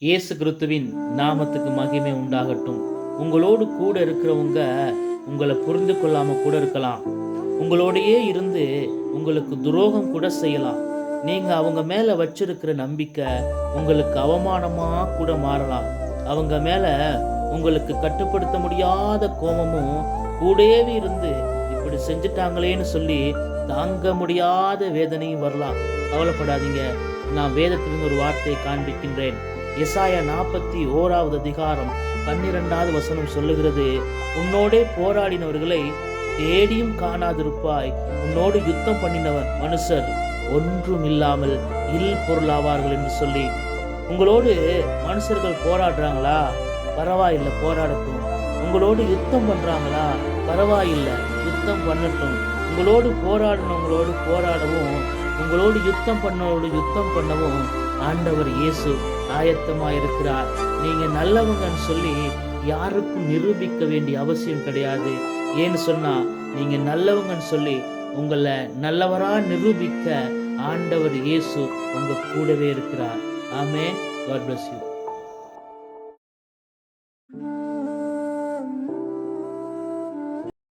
இயேசு கிறிஸ்துவின் நாமத்துக்கு மகிமை உண்டாகட்டும். உங்களோடு கூட இருக்கிறவங்க உங்களை புரிந்து கொள்ளாம கூட இருக்கலாம். உங்களோடையே இருந்து உங்களுக்கு துரோகம் கூட செய்யலாம். நீங்க அவங்க மேல வச்சிருக்கிற நம்பிக்கை உங்களுக்கு அவமானமா கூட மாறலாம். அவங்க மேல உங்களுக்கு கட்டுப்படுத்த முடியாத கோபமும் கூடவே இருந்து இப்படி செஞ்சுட்டாங்களேன்னு சொல்லி தாங்க முடியாத வேதனையும் வரலாம். கவலைப்படாதீங்க. நான் வேதத்திலிருந்து ஒரு வார்த்தையை காண்பிக்கின்றேன். எசாயா 41வது அதிகாரம் 12வது வசனம் சொல்லுகிறது, உன்னோடே போராடினவர்களை தேடியும் காணாதிருப்பாய். உன்னோடு யுத்தம் பண்ணினவர் மனுஷர் ஒன்றும் இல்லாமல் இல் பொருளாவார்கள் என்று சொல்லி. உங்களோடு மனுஷர்கள் போராடுறாங்களா? பரவாயில்லை, போராடட்டும். உங்களோடு யுத்தம் பண்றாங்களா? பரவாயில்லை, யுத்தம் பண்ணட்டும். உங்களோடு போராடினவங்களோடு போராடவும், உங்களோடு யுத்தம் பண்ணவும் ஆண்டவர் இயேசு ஆயத்தமாயிருக்கிறார். நீங்க நல்லவங்கன்னு சொல்லி யாருக்கும் நிரூபிக்க வேண்டிய அவசியம் கிடையாது. ஏன்னு சொன்னா, நீங்க நல்லவங்கன்னு சொல்லி உங்களை நல்லவரா நிரூபிக்க ஆண்டவர் இயேசு உங்க கூடவே இருக்கிறார். ஆமென். God bless you.